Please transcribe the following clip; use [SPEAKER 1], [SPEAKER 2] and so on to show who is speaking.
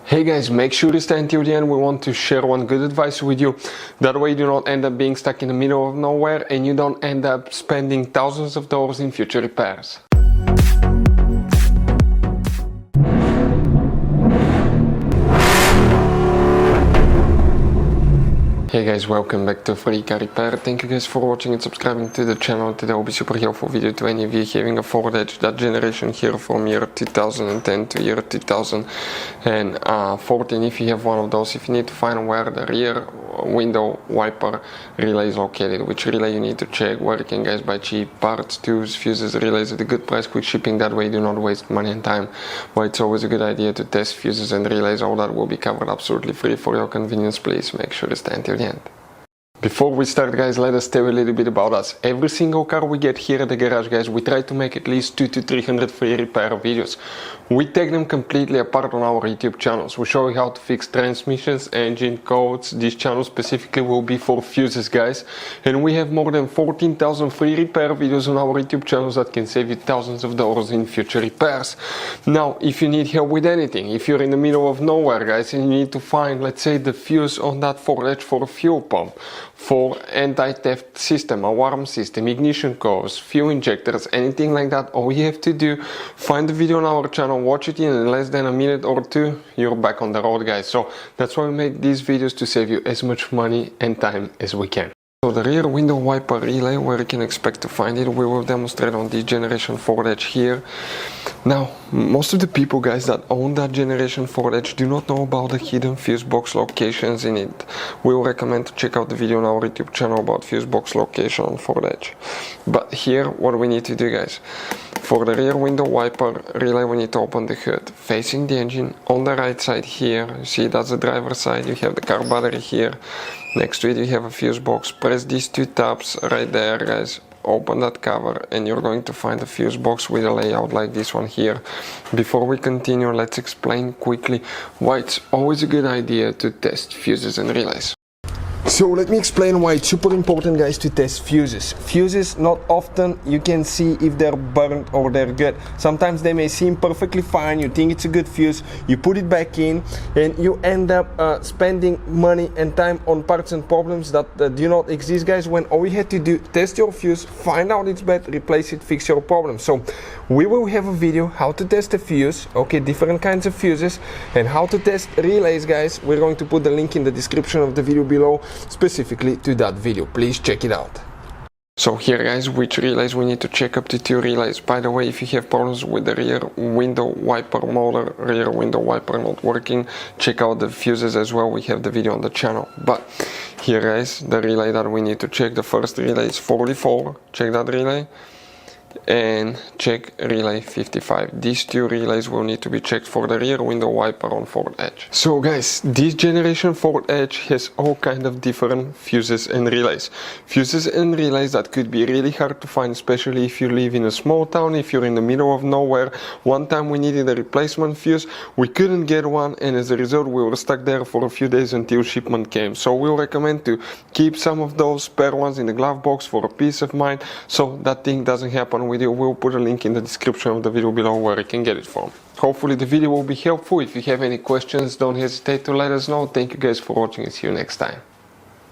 [SPEAKER 1] Hey guys, make sure to stay until the end. We want to share one good advice with you. That way you do not end up being stuck in the middle of nowhere and you don't end up spending thousands of dollars in future repairs. Hey guys, welcome back to Free Car Repair. Thank you guys for watching and subscribing to the channel. Today will be super helpful video to any of you having a Ford Edge, that generation here from year 2010 to year 2014. If you have one of those, if you need to find where the rear window wiper relay is located, which relay you need to check, where you can guys buy cheap parts, tools, fuses, relays at a good price, quick shipping, that way you do not waste money and time. Well, it's always a good idea to test fuses and relays. All that will be covered absolutely free for your convenience. Please make sure to stay until the end. Before we start, guys, let us tell you a little bit about us. Every single car we get here at the garage, guys, we try to make at least 200 to 300 free repair videos. We take them completely apart on our YouTube channels. We show you how to fix transmissions, engine codes. This channel specifically will be for fuses, guys. And we have more than 14,000 free repair videos on our YouTube channels that can save you thousands of dollars in future repairs. Now, if you need help with anything, if you're in the middle of nowhere, guys, and you need to find, let's say, the fuse on that Ford Edge for a fuel pump, for anti-theft system, alarm system, ignition codes, fuel injectors, anything like that, all you have to do, find the video on our channel, watch it in less than a minute or two, you're back on the road, guys. So that's why we make these videos, to save you as much money and time as we can. So the rear window wiper relay, where you can expect to find it, we will demonstrate on this generation Ford Edge here. Now, most of the people, guys, that own that generation Ford Edge do not know about the hidden fuse box locations in it. We will recommend to check out the video on our YouTube channel about fuse box location on Ford Edge. But here, what we need to do, guys, for the rear window wiper relay, we need to open the hood facing the engine. On the right side here, you see that's the driver's side, you have the car battery here. Next to it you have a fuse box. Press these two tabs right there, guys. Open that cover and you're going to find a fuse box with a layout like this one here. Before we continue, let's explain quickly why it's always a good idea to test fuses and relays. So let me explain why it's super important, guys, to test fuses. Fuses, not often you can see if they're burnt or they're good. Sometimes they may seem perfectly fine, you think it's a good fuse, you put it back in and you end up spending money and time on parts and problems that do not exist, guys, when all you had to do, test your fuse, find out it's bad, replace it, fix your problem. So we will have a video how to test a fuse, okay, different kinds of fuses, and how to test relays, guys. We're going to put the link in the description of the video below, specifically to that video. Please check it out. So here, guys, which relays we need to check up to 2 relays. By the way, if you have problems with the rear window wiper motor, rear window wiper not working, check out the fuses as well. We have the video on the channel. But here, guys, the relay that we need to check, the first relay is 44. Check that relay. And check relay 55. These 2 relays will need to be checked for the rear window wiper on Ford Edge. So, guys, this generation Ford Edge has all kind of different fuses and relays. Fuses and relays that could be really hard to find, especially if you live in a small town, if you're in the middle of nowhere. One time we needed a replacement fuse, we couldn't get one, and as a result we were stuck there for a few days until shipment came. So we'll recommend to keep some of those spare ones in the glove box for a peace of mind, so that thing doesn't happen with you. We'll put a link in the description of the video below where you can get it from. Hopefully the video will be helpful. If you have any questions, don't hesitate to let us know. Thank you guys for watching and see you next time.